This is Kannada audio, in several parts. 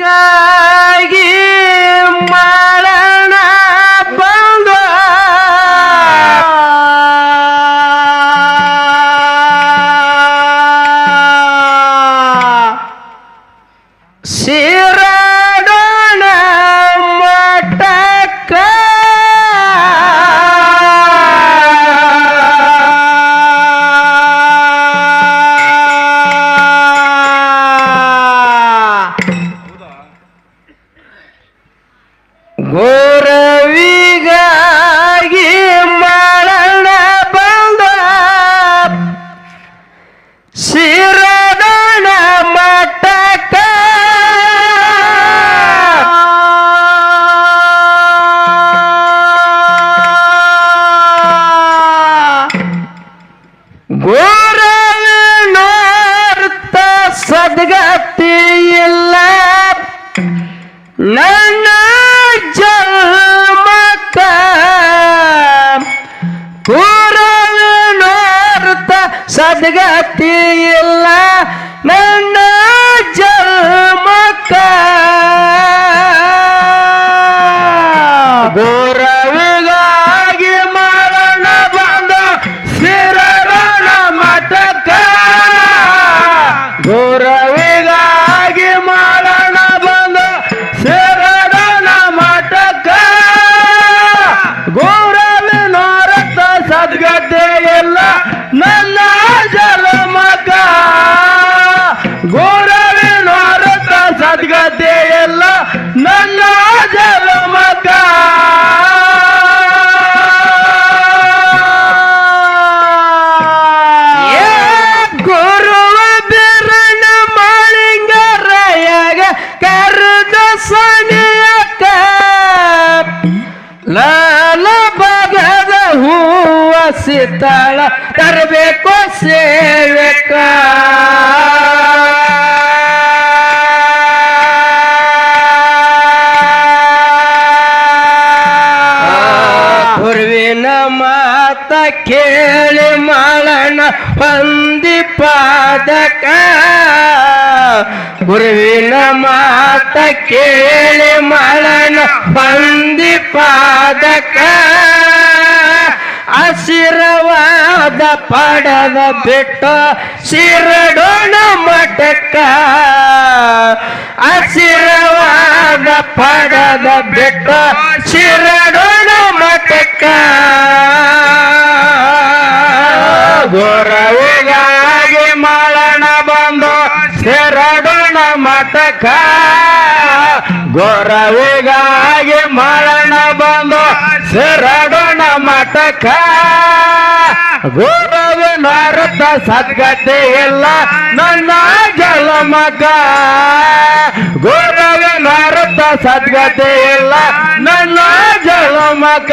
ಗಾಗಿ ಮರಣ ಬಂದ ಶಿರಡಣ ಮಠಕ್ಕ ಗೋರವಿಗಾಗಿ ಮರಣ ಬಂದ ಶಿರಡಣ ಮಠಕ್ಕ ಗೋರವಿನರ್ಥ ಸದ್ಗತಿ ಇಲ್ಲ ನನ್ನ ಜನ್ಮಕ್ಕ ಗೋರವಿನರ್ಥ ಸದ್ಗತಿ ಇಲ್ಲ ನನ್ನ ಜನ್ಮಕ್ಕ ಗೋರವಿಗಾಗಿ ಮರಣ ಬಂದ ಶಿರಡಣ ಮಠಕ್ಕ ಗೋರವಿಗಾಗಿ ಮರಣ ಬಂದ ಶಿರಡಣ ಮಠಕ್ಕ ಗೋರವಿನರ್ಥ ಸದ್ಗತಿ ಇಲ್ಲ ನನ್ನ ಜನ್ಮಕ್ಕ ಗೋರವಿನರ್ಥ ಸದ್ಗತಿ ಇಲ್ಲ ನನ್ನ ಜನ್ಮಕ್ಕ ಗುರುವ ಬಿರಣ ಮಾಳಿಂಗರಾಯಗ ಕರೆದ ಸನಿಯಕ್ಕ ಲಾಲ ಬಗದ ಹೂವ ಸಿತಾಳ ತರಬೇಕು ಸೇವಕ ಗುರುವಿನ ಮಾತ ಕೇಳಿ ಮಾಳಣ ಹೊಂದಿ ಪಾದಕ ಗುರುವಿನ ಮಾತ ಕೇಳಿ ಮಾಳಣ ಹೊಂದಿ ಪಾದಕ ಆಶೀರ್ವಾದ ಪಡೆದ ಬಿಟ್ಟು ಶಿರಡಣ ಮಠಕ್ಕ ಆಶೀರ್ವಾದ ಪಡೆದ ಬಿಟ್ಟು ಶಿರಡಣ ಮಠಕ್ಕ ಗೋರವಿಗಾಗಿ ಮರಣ ಬಂದು ಶಿರಡಣ ಮಠಕ್ಕ ಗೋರವಿಗಾಗಿ ಮರಣ ಬಂದು ಶಿರಡಣ ಮಠಕ್ಕ ಗೋರವಿನರ್ಥ ಸದ್ಗತಿ ಇಲ್ಲ ನನ್ನ ಜನ್ಮಕ್ಕ ಗೋರವಿನರ್ಥ ಸದ್ಗತಿ ಇಲ್ಲ ನನ್ನ ಜನ್ಮಕ್ಕ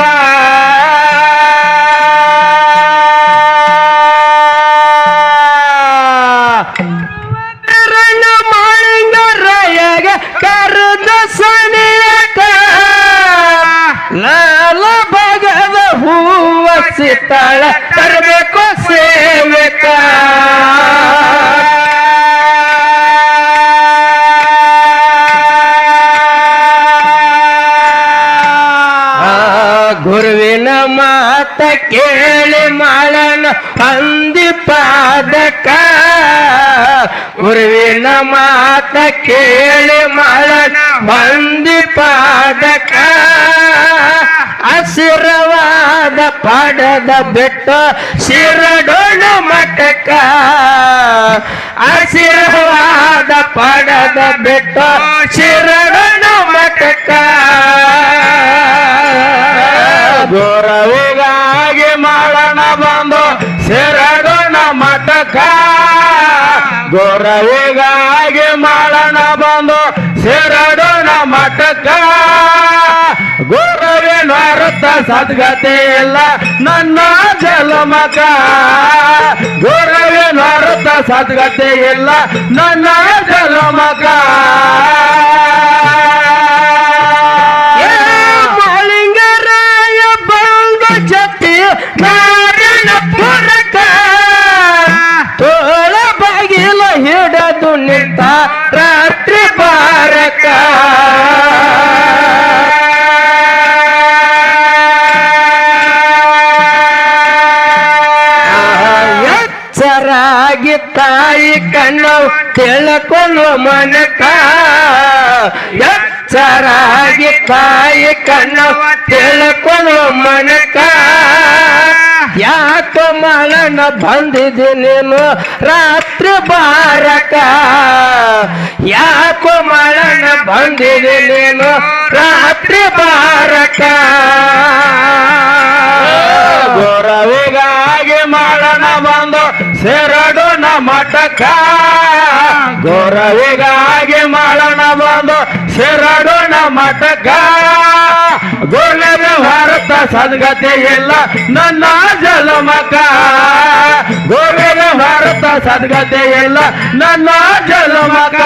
ಮಾಳಿಂಗರಾಯಗ ಕರೆದ ಸನಿಯಕ ಲಾಲ ಬಗದ ಹೂವ ಸಿತಾಳ ತರಬೇಕು ಸೇವಕ ಗುರುವಿನ ಮಾತ ಕೇಳಿ ಮಾಳನ ಹೊಂದಿ ಪಾದಕ ಗುರುವಿನ ಮಾತ ಕೇಳಿ ಮಾಳನ ಹೊಂದಿ ಪಾದಕ ಆಶೀರ್ವಾದ ಪಡೆದ ಬಿಟ್ಟು ಶಿರಡಣ ಮಠಕ್ಕ ಆಶೀರ್ವಾದ ಪಡೆದ ಬಿಟ್ಟು ಶಿರಡಣ ಮಠಕ್ಕ ಗೋರವಿಗಾಗಿ ಮರಣ ಬಂದು ಶಿರಡಣ ಮಠಕ್ಕ ಗೋರವಿಗಾಗಿ ಮರಣ ಬಂದು ಶಿರಡಣ ಮಠಕ್ಕ ಗೋರವಿನರ್ಥ ಸದ್ಗತಿ ಇಲ್ಲ ನನ್ನ ಜನ್ಮಕ್ಕ ಗೋರವಿನರ್ಥ ಸದ್ಗತಿ ಇಲ್ಲ ನನ್ನ ಜನ್ಮಕ್ಕ ಮಾಳಿಂಗರಾಯ ಬಂದ ಜತಿ ನಾರಾಯಣ ಪುರಕ ತೋಳ ಬಾಗಿಲ ಹಿಡದು ನಿಂತ ರಾತ್ರಿ ಬಾರಕ ಎಚ್ಚರಾಗಿ ತಾಯಿ ಕಣ್ಣು ತಿಳ್ಕೊಳ್ಳೋ ಮನಕ ಎಚ್ಚರಾಗಿ ತಾಯಿ ಕಣ್ಣು ತಿಳ್ಕೊಳ್ಳೋ ಮನಕ ಯಾಕೋ ಮಳನ ಬಂದಿದೆ ನೀನು ರಾತ್ರಿ ಬಾರಕ ಯಾಕೋ ಮಳನ ಬಂದಿದೆ ನೀನು ರಾತ್ರಿ ಬಾರಕ ಗೌರವಿಗಾಗಿ ಮಳನ ಬಂದು ಸೇರಡೋಣ ಮಠಕ ಗೌರವಿಗಾಗಿ ಮಳನ ಬಂದು ಸೇರಡೋಣ ಮಠಕ ಗೋಳದ ಭಾರತ ಸದ್ಗತಿ ಇಲ್ಲ ನನ್ನ ಜಲಮಕ ಗೋಳದ ಭಾರತ ಸದ್ಗತಿ ಇಲ್ಲ ನನ್ನ ಜಲಮಕ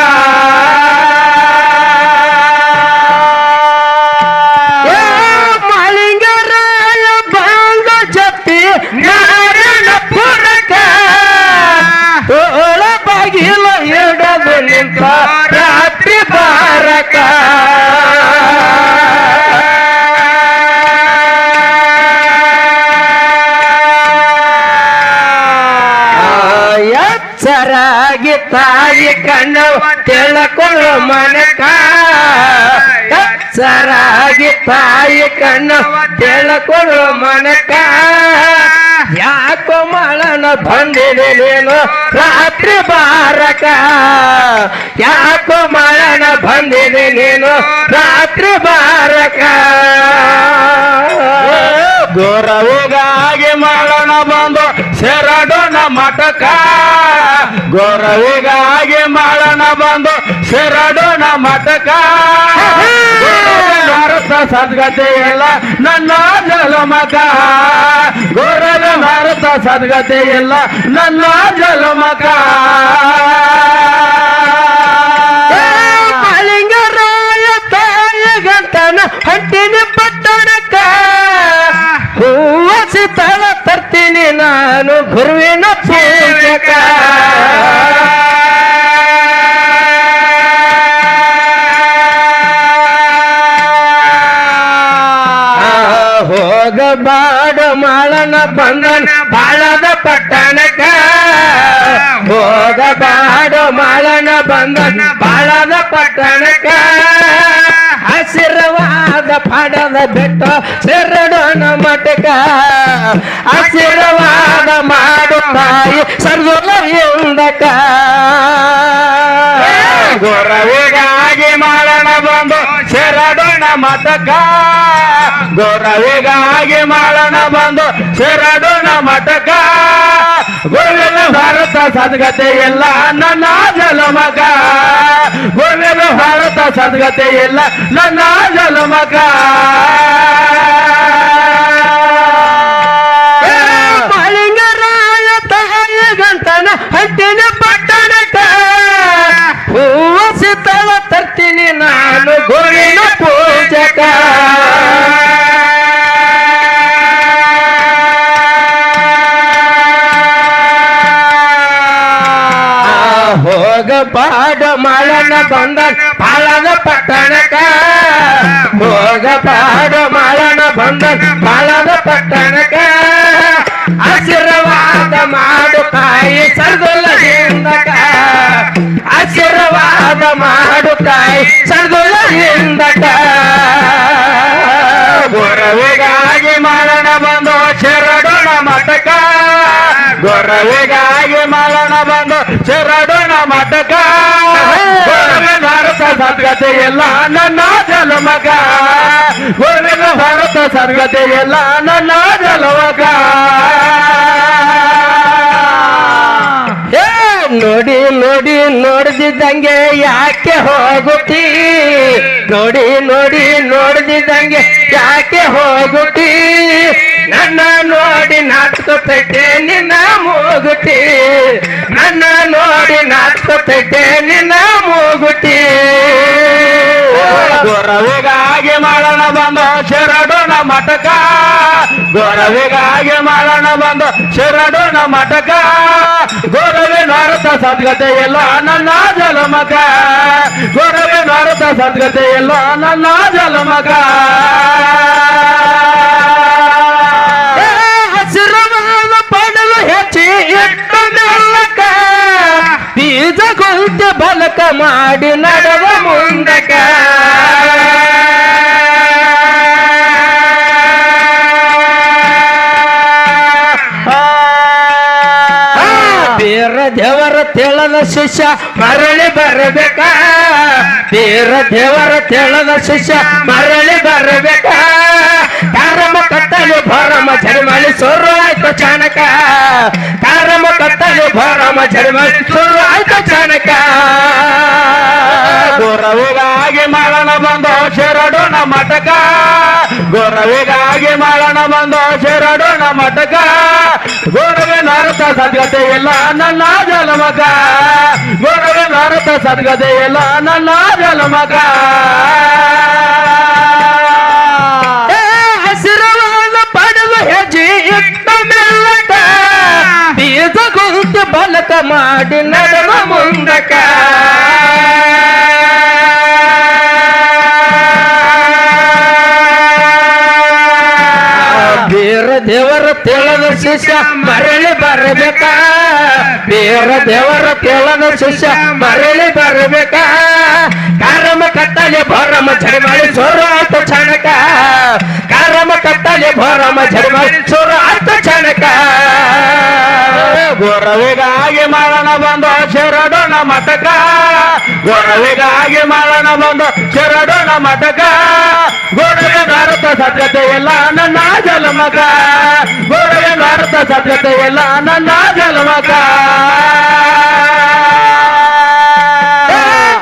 ಮಾಲಿಂಗರಾಯ ಬಂದ ಜತ್ತಿ ನಾರಾಯಣಪುರಕ ತೋಳ ಬಾಗಿಲ ಹಿಡದು ನಿಂತ ರಾತ್ರಿ ಬಾರಕ ಎಚ್ಚರಾಗಿ ತಾಯಿ ಕಣ್ಣು ತಿಳ್ಕೊಳ್ಳೋ ಮನಕ ಎಚ್ಚರಾಗಿ ತಾಯಿ ಕಣ್ಣು ತಿಳ್ಕೊಳ್ಳೋ ಮನಕ ಯಾಕೋ ಮಳನ ಬಂದಿದೆ ನೀನು ರಾತ್ರಿ ಬಾರಕ ಯಾಕೋ ಮಳನ ಬಂದಿದೆ ನೀನು ರಾತ್ರಿ ಬಾರಕ ಗೌರವಿಗಾಗಿ ಮಳನ ಬಂದು ಸೇರಡೋಣ ಮಠಕ ಗೌರವಿಗಾಗಿ ಮಳನ ಬಂದು ಸೇರಡೋಣ ಮಠಕ ಭಾರತ ಸದ್ಗತಿ ಇಲ್ಲ ನನ್ನ ಜಲಮಕ ಗೌರವ ಭಾರತ ಸದ್ಗತಿ ಇಲ್ಲ ನನ್ನ ಜಲಮಕ ಮಾಲಿಂಗರಾಯ ತಾಯ ಗಂಟನ ಹಟ್ಟಿನ ಪಟ್ಟಣಕ ಹೂವಸಿ ತಳ ತರ್ತೀನಿ ನಾನು ಗುರುವಿನ ಪೂಜಕ ಹೋಗಬಾಡ ಮಾಳನ ಬಂದನ ಬಾಳದ ಪಟ್ಟಣಕ ಹೋಗಬಾಡ ಮಾಳನ ಬಂದನ ಬಾಳದ ಪಟ್ಟಣಕ ಆಶೀರ್ವಾದ ಪಡದ ಬೆಟ್ಟ ಸೇರಡೋಣ ಮಠಕ ಆಶೀರ್ವಾದ ಮಾಡು ತಾಯಿ ಸರ್ವಲವಿಂದಕ ಗೌರವಿಗಾಗಿ ಮಾಳನ ಬಂದು ಸೇರಡೋಣ ಮಠಕ ಗೌರವಿಗಾಗಿ ಮಾಳನ ಬಂದು ಸೇರಡೋಣ ಮಠಕ ಗುರುವಿನ ಭಾರತ ಸದ್ಗತಿ ಇಲ್ಲ ನನ್ನ ಜಲಮಕ ಗುರುವಿನ ಭಾರತ ಸದ್ಗತಿ ಇಲ್ಲ ನನ್ನ ಜಲಮಕ ಮಾಲಿಂಗರಾಯ ತಾಯಿ ಗಂಟನ ಹಟ್ಟಿನ ಪಟ್ಟಣಕ ಹೂವಸಿ ತಳ ತರ್ತೀನಿ ನಾನು ಗುರುವಿನ ಪೂಜಕ ಹೋಗಬಾಡ ಮಾಳನ ಬಂದನ ಬಾಳದ ಪಟ್ಟಣಕ ಹೋಗಬಾಡ ಮಾಳನ ಬಂದನ ಬಾಳದ ಪಟ್ಟಣಕ ಆಶೀರ್ವಾದ ಮಾಡು ತಾಯಿ ಸರ್ದುಲದಿಂದಕ ಆಶೀರ್ವಾದ ಮಾಡು ತಾಯಿ ಸರ್ದುಲದಿಂದಕ ಗೌರವಿಗಾಗಿ ಮಾಳನ ಬಂದು ಸೇರಡೋಣ ಮಠಕ ಗೌರವಿಗಾಗಿ ಮಾಳನ ಬಂದು ಸೇರಡೋಣ ಮಠಕ ಭಾರತ ಸದ್ಗತಿ ಎಲ್ಲ ನನ್ನ ಜಲಮಕ ಗುರುವಿನ ಭಾರತ ಸದ್ಗತಿ ಎಲ್ಲ ನನ್ನ ಜಲಮಕ ನೋಡಿ ನೋಡಿ ನೋಡ್ದಿದ್ದಂಗೆ ಯಾಕೆ ಹೋಗುತ್ತೀ ನೋಡಿ ನೋಡಿ ನೋಡ್ದಿದ್ದಂಗೆ ಯಾಕೆ ಹೋಗುತ್ತೀ ನನ್ನ ನೋಡಿ ನಾಟ್ಕೊತೈತೆ ನಿನ್ನ ಮೂಗುತಿ ನನ್ನ ನೋಡಿ ನಾಟ್ಕೊತೈತೆ ನಿನ್ನ ಮೂಗುತಿ ಗೌರವಿಗಾಗಿ ಮಾಡೋಣ ಬಂದು ಶರಡೋಣ ಮಠಕ ಗೌರವಿಗಾಗಿ ಮಾಡೋಣ ಬಂದು ಶರಡೋಣ ಮಠಕ ಗೌರವಿ ಭಾರತ ಸದ್ಗತೆ ಎಲ್ಲ ನನ್ನ ಜಲಮಕ ಗೌರವಿ ಭಾರತ ಸದ್ಗತೆ ಎಲ್ಲ ನನ್ನ ಜಲಮಕ ಹಸಿರವಾದ ಪಡಲು ಹೆಚ್ಚಿ ಇಟ್ಟು ಮೆಲ್ಲಕ ಬೀಜ ಕುಂತ ಬಲಕ ಮಾಡಿ ನಡೆವ ಮುಂದಕ ಬೇರ ದೇವರ ತೆಳದ ಶಿಷ್ಯ ಮರಳಿ ಬರಬೇಕ ಬೇರ ದೇವರ ತೆಳದ ಶಿಷ್ಯ ಮರಳಿ ಬರಬೇಕ ಕಾರಮ ಕತ್ತಲು ಭರಮ ಜರಿಮಳಿ ಸುರು ಆಯ್ತು ಚಾಣಕ ಕಾರಮ ಕತ್ತಲು ಭರಮ ಜರಿಮಳಿ ಸುರು ಆಯ್ತು ಚಾಣಕ ಗುರವಿಗಾಗಿ ಮರಣ ಬಂದು ಶರಡೋಣ ಮಟಕ ಗುರವಿಗಾಗಿ ಮರಣ ಬಂದು ಶರಡೋಣ ಮಟಕ ಗುರುವೆ ನಾರತ ಸದ್ಗತೆ ಇಲ್ಲ ನನ್ನ ಜಲಮಗ ಗುರುವೆ ನಾರತ ಸದ್ಗತೆ ಇಲ್ಲ ನನ್ನ ಜಲಮಗ ಹಸಿರವಾದ ಪಡೆದ ಹೆಜ್ಜೆ ಇಟ್ಟ ಮೆಲ್ಲಕ ಬೀಜ ಕುಂತ ಬಲಕ ಮಾಡಿ ನಡೆವ ಮುಂದಕ ಬೇರ ದೇವರ ತೆಳದ ಶಿಷ್ಯ ಮರಳಿ ಬರಬೇಕ ಬೇರ ದೇವರ ತೆಳದ ಶಿಷ್ಯ ಮರಳಿ ಬರಬೇಕ ಕಾರಮ ಕತ್ತಲೆ ಭರಮ ಜರಿಮಳಿ ಸೋರು ಆಯ್ತು ಚಾಣಕ ಕಾರಮ ಕತ್ತಲೆ ಭರಮ ಜರಿಮಳಿ ಸೋರು ಆಯ್ತು ಚಾಣಕ ಗುರವಿಗಾಗಿ ಮರಣ ಬಂದು ಶರಡೋಣ ಮಟಕ ಗುರವಿಗಾಗಿ ಮರಣ ಬಂದು ಶರಡೋಣ ಮಟಕ ಗುರುವೆ ಭಾರತ ಸದ್ಗತೆ ಇಲ್ಲ ನನ್ನ ಜಲಮಗ ಗುರುವೆ ಭಾರತ ಸದ್ಗತೆ ಇಲ್ಲ ನನ್ನ ಜಲಮಗ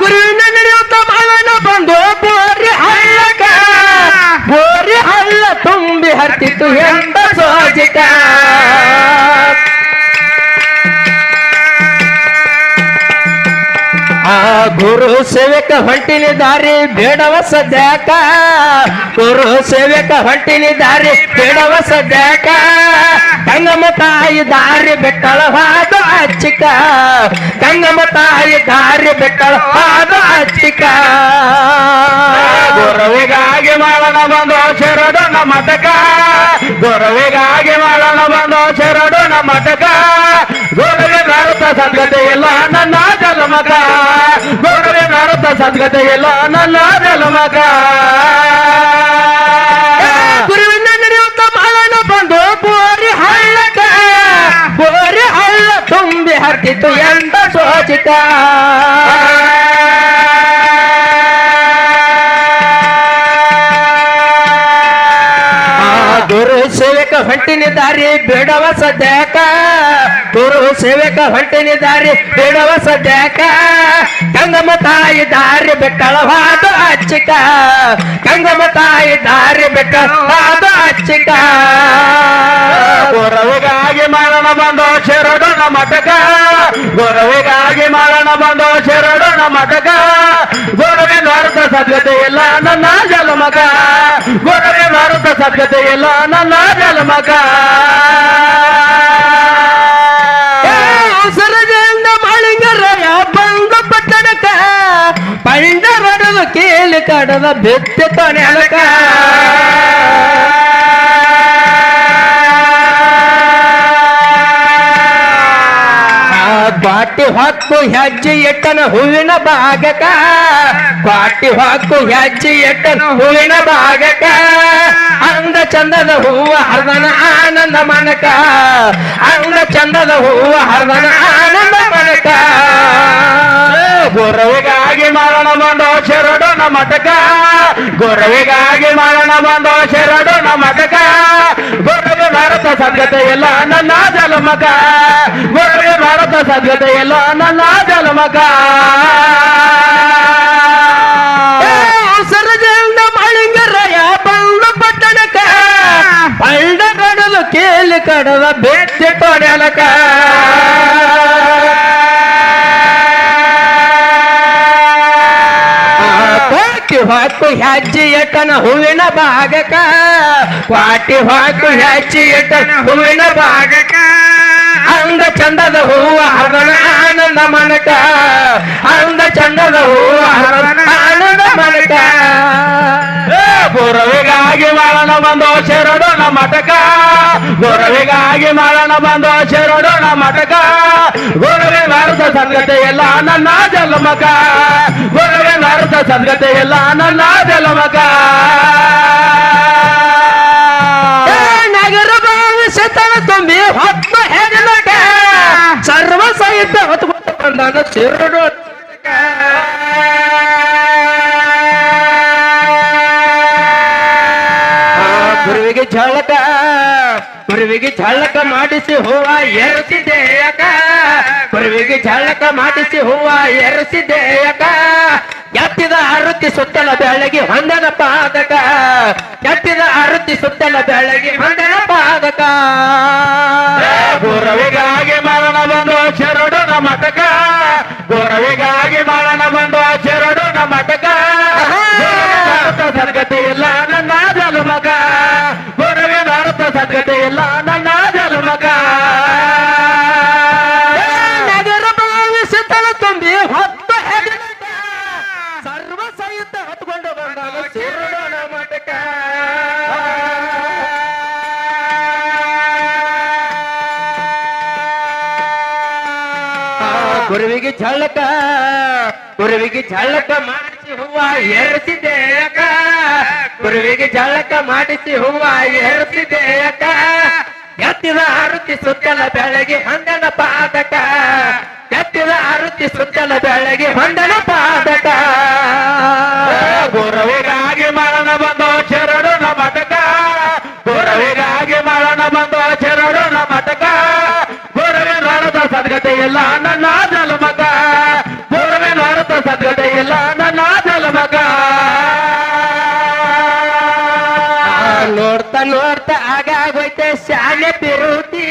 ಗುರುವಿನ ನಡೆಯುತ್ತ ಮಗನ ಬಂದು ಬೋರಿ ಹಳ್ಳ ತುಂಬಿ ಹತ್ತಿತ್ತು ಎಂತ ಸೋಜಿಕ ಗುರು ಸೇವಕ ಹೊಂಟಿನ ದಾರಿ ಬೇಡವ ಸದ್ಯಾಕ ಗುರು ಸೇವಕ ಹೊಂಟಿನ ದಾರಿ ಬೇಡವ ಸದ್ಯಾಕ ಗಂಗಮ್ಮ ತಾಯಿ ದಾರಿ ಬೆಟ್ಟಳ ಹಾದ ಅಚ್ಚಿಕ ಗಂಗಮ್ಮ ತಾಯಿ ದಾರಿ ಬೆಟ್ಟಳ ಹಾದ ಅಚ್ಚಿಕ ಗುರುವಿಗಾಗಿ ಮರಣ ಬಂದು ಶರಡೋಣ ಮಟಕ ಗುರುವಿಗಾಗಿ ಮರಣ ಬಂದು ಶರಡೋಣ ಮಟಕ ಗುರುವೆ ಭಾರತ ಸದ್ಗತೆ ಇಲ್ಲ ನನ್ನ ಜಲಮಗ ಗುರುವೆ ಭಾರತ ಸದ್ಗತೆ ಇಲ್ಲ ನನ್ನ ಜಲಮಗ ಗುರುವಿನ ನಡೆಯುತ್ತ ಮರಣ ಬಂದು ಬೋರಿ ಹಳ್ಳ ತುಂಬಿ ಹತ್ತಿತ್ತು ಎಂತ ಸೋಚಿತ ಗುರು ಸೇವಕ ಹೊಂಟಿನ ದಾರಿ ಬೇಡವ ಸದ್ಯಾಕ ಗುರು ಸೇವಕ ಹೊಂಟಿನ ದಾರಿ ಬೇಡವ ಸದ್ಯಾಕ ಗಂಗಮ್ಮ ತಾಯಿ ದಾರಿ ಬೆಟ್ಟಳವಾದ ಅಚ್ಚಿಕ ಗಂಗಮ್ಮ ತಾಯಿ ದಾರಿ ಬೆಟ್ಟಳವಾದ ಅಚ್ಚಿಕ ಗುರುವಿಗಾಗಿ ಮರಣ ಬಂದು ಶರಡೋಣ ಮಟಕ ಗುರುವಿಗಾಗಿ ಮರಣ ಬಂದು ಶರಡೋಣ ಮಟಕ ಗುರುವೆ ಭಾರತ ಸದ್ಗತೆ ಇಲ್ಲ ನನ್ನ ಜಲಮಗ ಗುರುವೆ ಭಾರತ ಸದ್ಗತೆ ಇಲ್ಲ ನನ್ನ ಜಲಮಗ ಸರದಿಂದ ಮಾಳಿಂಗರಾಯ ಬಂದ ಪಟ್ಟಣಕ ಪಂಡರಡಲು ಕೇಳಿ ಕಡದ ಬೆತ್ತೆ ತೊನೆಲಕ ಕ್ವಾಟಿ ಹೊಕ್ಕು ಹೆಜ್ಜೆ ಎಟ್ಟನ ಹೂವಿನ ಭಾಗಕ ಕ್ವಾಟಿ ಹೊಕ್ಕು ಹೆಜ್ಜೆ ಎಟ್ಟನ ಹೂವಿನ ಭಾಗಕ ಅಂದ ಚಂದದ ಹೂವ ಹರ್ದನ ಆನಂದ ಮನಕ ಅಂದ ಚಂದದ ಹೂವ ಹರ್ದನ ಆನಂದ ಮನಕ ಗುರುವಿಗಾಗಿ ಮರಣ ಬಂದು ಶರಡೋಣ ಮಟಕ ಗುರುವಿಗಾಗಿ ಮರಣ ಬಂದು ಶರಡೋಣ ಮಟಕ ಗುರುವೆ ಭಾರತ ಸದ್ಗತೆ ಇಲ್ಲ ನನ್ನ ಜಲಮಗ ಗುರುವೆ ಭಾರತ ಸದ್ಗತೆ ಇಲ್ಲ ನನ್ನ ಜಲಮಗ ಸರದಿಂದ ಮಾಳಿಂಗರಾಯ ಬಂದ ಪಟ್ಟಣಕ ಪಂಡರಡಲು ಕೇಳಿ ಕಡದ ಬೆತ್ತೆ ತೊನೆಲಕ ಹೊಕ್ಕು ಹೆಜ್ಜೆ ಎಟ್ಟನ ಹೂವಿನ ಭಾಗಕ ಕ್ವಾಟಿ ಹೊಕ್ಕು ಹೆಜ್ಜೆ ಎಟ್ಟನ ಹೂವಿನ ಭಾಗಕ ಅಂದ ಚಂದದ ಹೂವ ಹರಣ ಆನಂದ ಮನಕ ಅಂದ ಚಂದದ ಹೂವ ಹರಣ ಆನಂದ ಮನಕ ಗುರುವಿಗಾಗಿ ಮರಣ ಬಂದು ಶರಣನ ಮಠಕ ಗುರುವಿಗಾಗಿ ಮರಣ ಬಂದು ಶರಣನ ಮಠಕ ಗುರುವಿನ ಅರ್ಥ ಸಂಗತಿ ಎಲ್ಲ ನನ್ನ ಜನ್ಮಕ ಗುರುವಿನ ಅರ್ಥ ಸಂಗತಿ ಎಲ್ಲ ನನ್ನ ಜನ್ಮಕ ನಗರ ಭವಿಷ್ಯತನ ತುಂಬಿ ಹೊತ್ತು ಹೆಗಲಕ ಸರ್ವ ಸಹಿತ ಹೊತ್ತುಕೊಂಡು ಬಂದಾನ ಶಿರಡು ಗುರುವಿಗೆ ಝಳಕ ಮಾಡಿಸಿ ಹೂವ ಎರಸಿದೆಯಕ ಗುರುವಿಗೆ ಝಳಕ ಮಾಡಿಸಿ ಹೂವ ಎರಸಿದೆಯಕ ಎತ್ತಿದ ಆರುತಿ ಸುತ್ತಲ ಬೆಳಗಿ ಹೊಂದನ ಪಾದಕ ಎತ್ತಿದ ಆರುತಿ ಸುತ್ತಲ ಬೆಳಗಿ ಹೊಂದನ ಪಾದಕ ಗುರುವಿಗಾಗಿ ಮರಣ ಬಂದು ಶರಣನ ಮಠಕ ಗುರುವಿಗಾಗಿ ಮರಣ ಬಂದು ಶರಣನ ಮಠಕ ಸದ್ಗತಿ ಇಲ್ಲ ನನ್ನ ಜನ್ಮಕ ಗುರುವಿನ ಅರ್ಥ ಸದ್ಗತಿ ಇಲ್ಲ ನನ್ನ ಜನ್ಮಕ ನಗರ ಭಾವಿಸುತ್ತಲ ತುಂಬಿ ಹೊತ್ತು ಹೆಗಲಕ ಸರ್ವ ಸಹಿತ ಹೊತ್ಕೊಂಡು ಬಂದಾಗ ಶಿರಡೋಣ ಮಠಕ ಗುರುವಿಗೆ ಝಳಕ ಮಾಡಿಸಿ ಹೂವ ಎರಸಿದೆಯಕ ಗುರುವಿಗೆ ಝಳಕ ಮಾಡಿಸಿ ಹೂವ ಎರಸಿದೆಯಕ ಎತ್ತಿದ ಆರುತಿ ಸುತ್ತಲ ಬೆಳಗ್ಗೆ ಹೊಂದನ ಪಾದಕ ಎತ್ತಿದ ಆರುತಿ ಸುತ್ತಲ ಬೆಳಗ್ಗೆ ಹೊಂದನ ಪಾದಕ ಗುರುವಿಗಾಗಿ ಮರಣ ಬಂದು ಶರಣನ ಮಠಕ ಗುರುವಿಗಾಗಿ ಮರಣ ಬಂದು ಶರಣನ ಮಠಕ ಗುರುವಿನ ಅರ್ಥ ಸದ್ಗತಿ ಇಲ್ಲ ನನ್ನ ಜನ್ಮಕ ಗುರುವಿನ ಅರ್ಥ ಸದ್ಗತಿ ಇಲ್ಲ ನನ್ನ ಜನ್ಮಕ ನೋಡ್ತಾ ನೋಡ್ತಾ ಆಗಾಗೋಯ್ತೆ ಶಾಲೆ ಪಿರುತಿ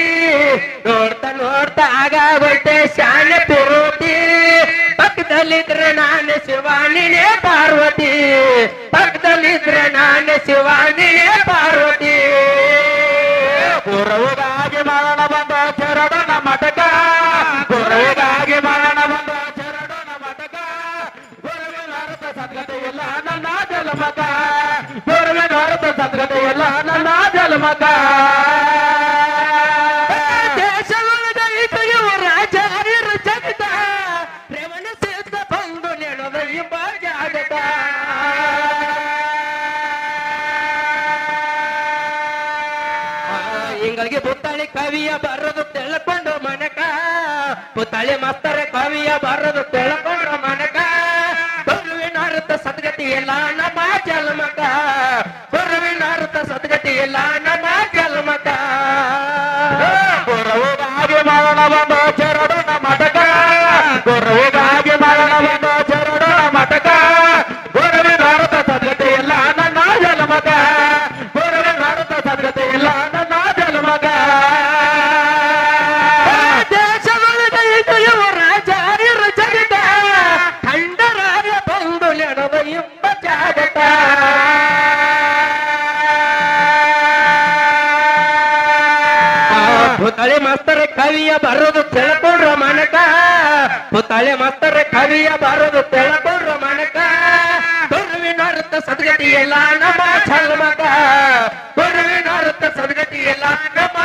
ನೋಡ್ತಾ ನೋಡ್ತಾ ಆಗಾಗೋಯ್ತೆ ಶಾಲೆ ಪಿರುತಿ ಪಕ್ಕದಲ್ಲಿದ್ರೆ ನಾನು ಶಿವಾನಿನೇ ಪಾರ್ವತಿ ಪಕ್ಕದಲ್ಲಿದ್ರೆ ನಾನು ಶಿವಾನಿನೇ ಪಾರ್ವತಿ ಗುರುವಿಗಾಗಿ ಮರಣ ಬಂದ ಶರಣನ ಮಠಕ ಗುರುವಿಗಾಗಿ ಮರಣ ಬಂದ ಶರಣನ ಮಠಕ ಗುರುವಿನ ಅರ್ಥ ಸದ್ಗತಿ ಇಲ್ಲ ನನ್ನ ಜನ್ಮಕ ಗುರುವಿನ ಅರ್ಥ ಸದ್ಗತಿ ಇಲ್ಲ ನನ್ನ ಜನ್ಮಕ ದೇಶದೊಳಗೈತು ಇವರ ಜಾರಿರ ಜಗತ ರೇವಣ ಸಿದ್ಧ ಬಂದು ನೆಡದ ಇಬ್ಬ ಜಾಗತ ಹಿಂಗಾಗಿ ಪುತ್ತಳಿ ಕವಿಯ ಬರದು ತೆಳ್ಕೊಂಡು ಮನಕ ಪುತ್ತಳಿ ಮಸ್ತರ ಕವಿಯ ಬರದು ತೆಳ್ಕೊಂಡು ಮನಕ ಗುರುವಿನ ಅರ್ಥ ಸದ್ಗತಿ ಇಲ್ಲ ನಮ್ಮ ಜನ್ಮಕ ಗುರುವಿನ ಅರ್ಥ ಸದ್ಗತಿ ಇಲ್ಲ ನಮ್ಮ ಜನ್ಮಕ ಗುರುವಿಗಾಗಿ ಮರಣ ಬಂದ ಶರಣನ ಮಠಕ ಗುರುವಿಗಾಗಿ ಮರಣ ಬಂದ ಶರಣನ ಮಠಕ ಗುರುವಿನ ಅರ್ಥ ಸದ್ಗತಿ ಇಲ್ಲ ನನ್ನ ಜನ್ಮಕ ಗುರುವಿನ ಅರ್ಥ ಸದ್ಗತಿ ಇಲ್ಲ ನನ್ನ ಜನ್ಮಕ ದೇಶದೊಳಗೈತು ಇವರ ಜಾರಿರ ಜಗತ ಖಂಡರಾಯ ಬಂದು ನೆಡದ ಎಂಬ ಜಾಗತ ಪುತ್ತಳಿ ಮಾಸ್ತರ ಕವಿಯ ಬರೋದು ತಿಳ್ಕೊಂಡ್ರ ಮನಕ ಪುತ್ತಳಿ ಮಾಸ್ತರ ಕವಿಯ ಬರೋದು ತಿಳ್ಕೊಂಡ್ರ ಮನಕ ಗುರುವಿನ ಅರ್ಥ ಸದ್ಗತಿ ಇಲ್ಲ ನಮ್ಮ ಜನ್ಮಕ ಗುರುವಿನ ಅರ್ಥ ಸದ್ಗತಿ ಇಲ್ಲ ನಮ್ಮ